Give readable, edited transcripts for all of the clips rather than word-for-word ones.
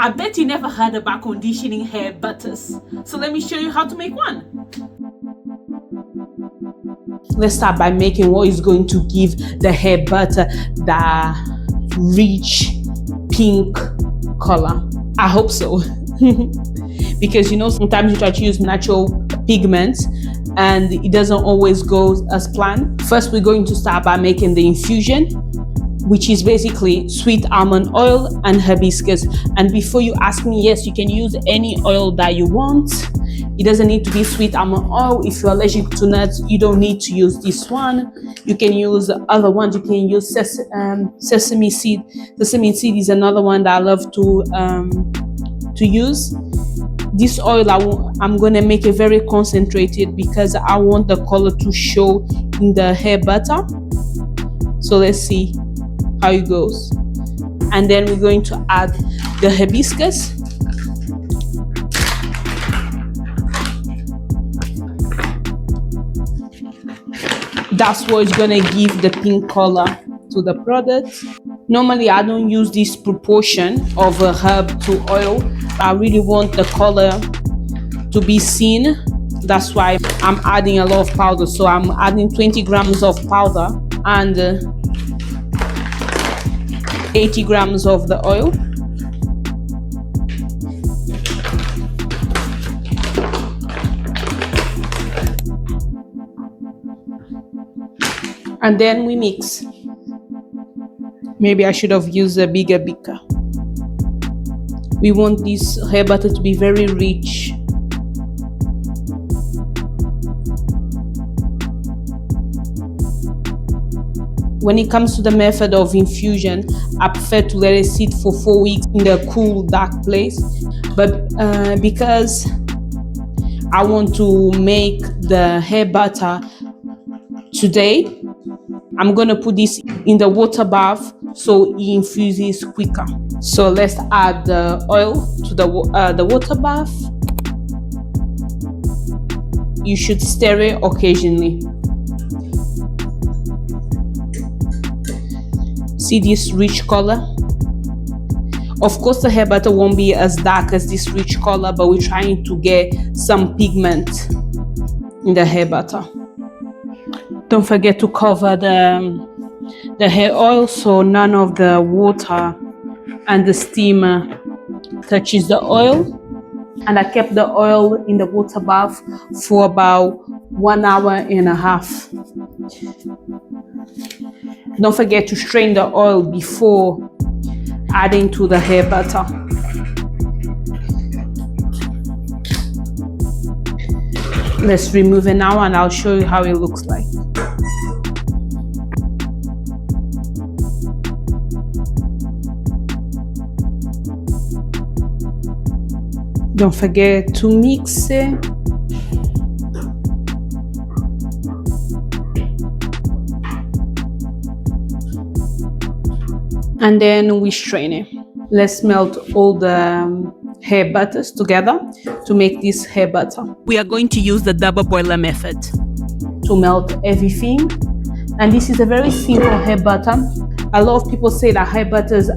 I bet you never heard about conditioning hair butters. So let me show you how to make one. Let's start by making what is going to give the hair butter the rich pink color. I hope so. Because you know, sometimes you try to use natural pigments and it doesn't always go as planned. First, we're going to start by making the infusion, which is basically sweet almond oil and hibiscus. And before you ask me, yes, you can use any oil that you want. It doesn't need to be sweet almond oil. If you're allergic to nuts, you don't need to use this one. You can use other ones. You can use sesame seed. Sesame seed is another one that I love to use. This oil, I'm going to make it very concentrated because I want the color to show in the hair butter. So let's see how it goes. And then we're going to add the hibiscus. That's what's going to give the pink color to the product. Normally, I don't use this proportion of a herb to oil. I really want the color to be seen. That's why I'm adding a lot of powder. So I'm adding 20 grams of powder and 80 grams of the oil. And then we mix. Maybe I should have used a bigger beaker. We want this hair butter to be very rich. When it comes to the method of infusion, I prefer to let it sit for 4 weeks in a cool, dark place. But because I want to make the hair butter today, I'm gonna put this in the water bath so it infuses quicker. So let's add the oil to the water bath. You should stir it occasionally. See this rich color? Of course, the hair butter won't be as dark as this rich color, but we're trying to get some pigment in the hair butter. Don't forget to cover the hair oil so none of the water and the steamer touches the oil. And I kept the oil in the water bath for about 1 hour and a half. Don't forget to strain the oil before adding to the hair butter. Let's remove it now and I'll show you how it looks like. Don't forget to mix it. And then we strain it. Let's melt all the hair butters together to make this hair butter. We are going to use the double boiler method to melt everything. And this is a very simple hair butter. A lot of people say that hair butters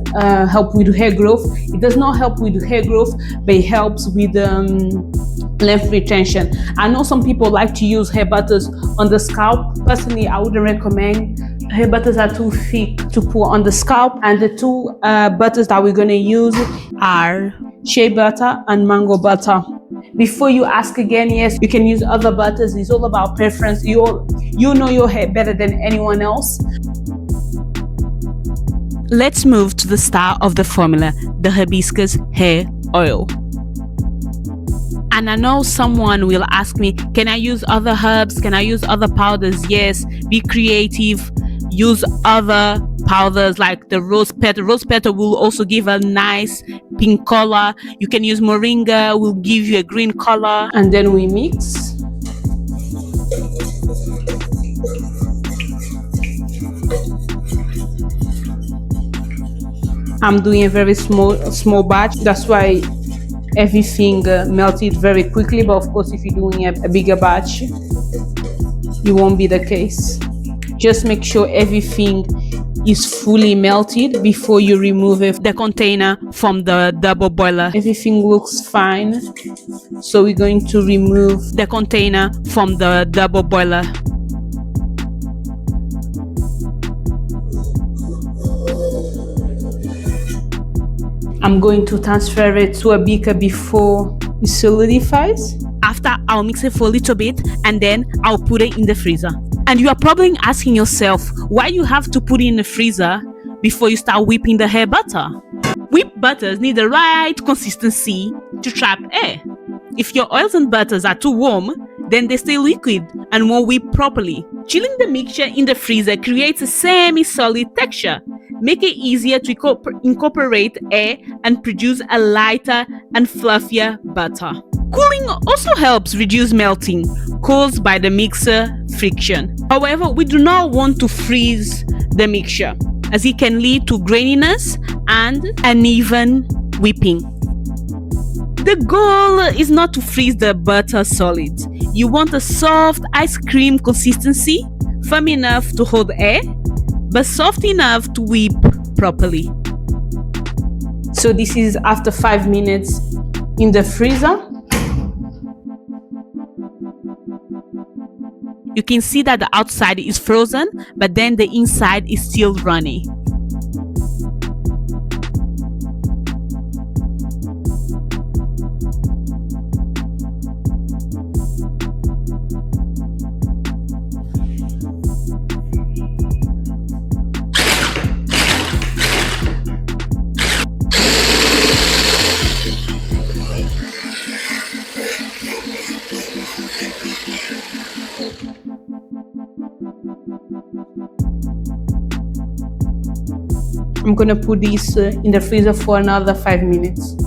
help with hair growth. It does not help with hair growth, but it helps with length retention. I know some people like to use hair butters on the scalp. Personally, I wouldn't recommend. Hair butters are too thick to put on the scalp. And the two butters that we're going to use are shea butter and mango butter. Before you ask again, yes, you can use other butters. It's all about preference. You know your hair better than anyone else. Let's move to the star of the formula, the hibiscus hair oil. And I know someone will ask me, can I use other herbs? Can I use other powders? Yes, be creative. Use other powders like the rose petal. Rose petal will also give a nice pink color. You can use moringa, will give you a green color. And then we mix. I'm doing a very small batch. That's why everything melted very quickly. But of course, if you're doing a bigger batch, it won't be the case. Just make sure everything is fully melted before you remove the container from the double boiler. Everything looks fine, so we're going to remove the container from the double boiler. I'm going to transfer it to a beaker before it solidifies. After, I'll mix it for a little bit and then I'll put it in the freezer. And you are probably asking yourself why you have to put it in the freezer before you start whipping the hair butter. Whipped butters need the right consistency to trap air. If your oils and butters are too warm, then they stay liquid and won't whip properly. Chilling the mixture in the freezer creates a semi-solid texture. Make it easier to incorporate air and produce a lighter and fluffier butter. Cooling also helps reduce melting caused by the mixer friction. However, we do not want to freeze the mixture, as it can lead to graininess and uneven whipping. The goal is not to freeze the butter solid. You want a soft ice cream consistency, firm enough to hold air, but soft enough to whip properly. So this is after 5 minutes in the freezer. You can see that the outside is frozen, but then the inside is still runny. I'm gonna put this in the freezer for another 5 minutes.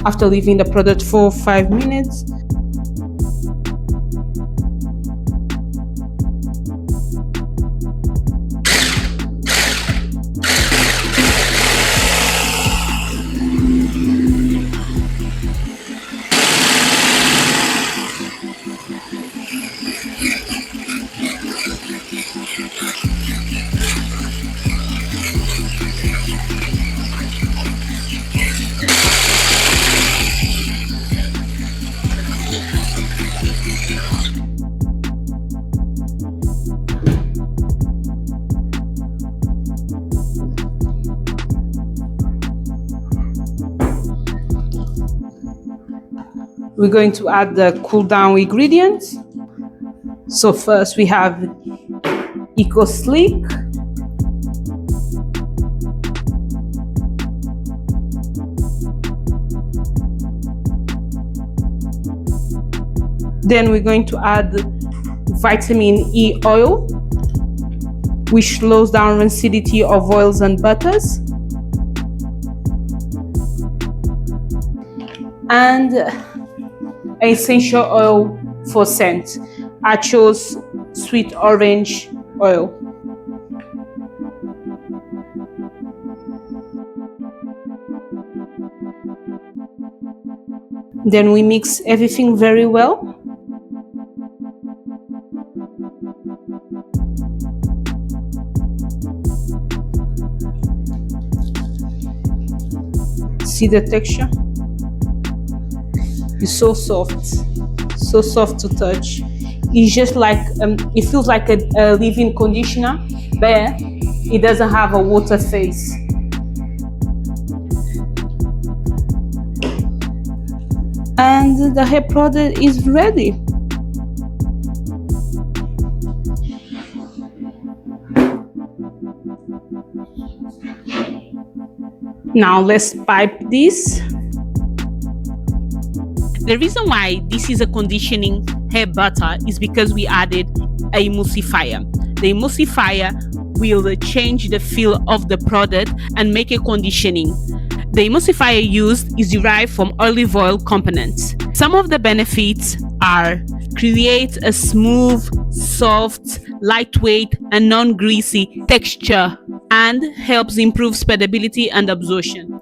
After leaving the product for 5 minutes, we're going to add the cool down ingredients. So first we have Ecosilk, then we're going to add vitamin E oil, which slows down rancidity of oils and butters, and essential oil for scent. I chose sweet orange oil. Then we mix everything very well. See the texture? It's so soft to touch. It's just like it feels like a leave-in conditioner, but it doesn't have a water face. And the hair product is ready. Now let's pipe this. The reason why this is a conditioning hair butter is because we added an emulsifier. The emulsifier will change the feel of the product and make it conditioning. The emulsifier used is derived from olive oil components. Some of the benefits are create a smooth, soft, lightweight and non-greasy texture and helps improve spreadability and absorption.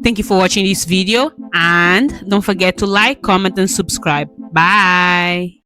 Thank you for watching this video, and don't forget to like, comment, and subscribe. Bye.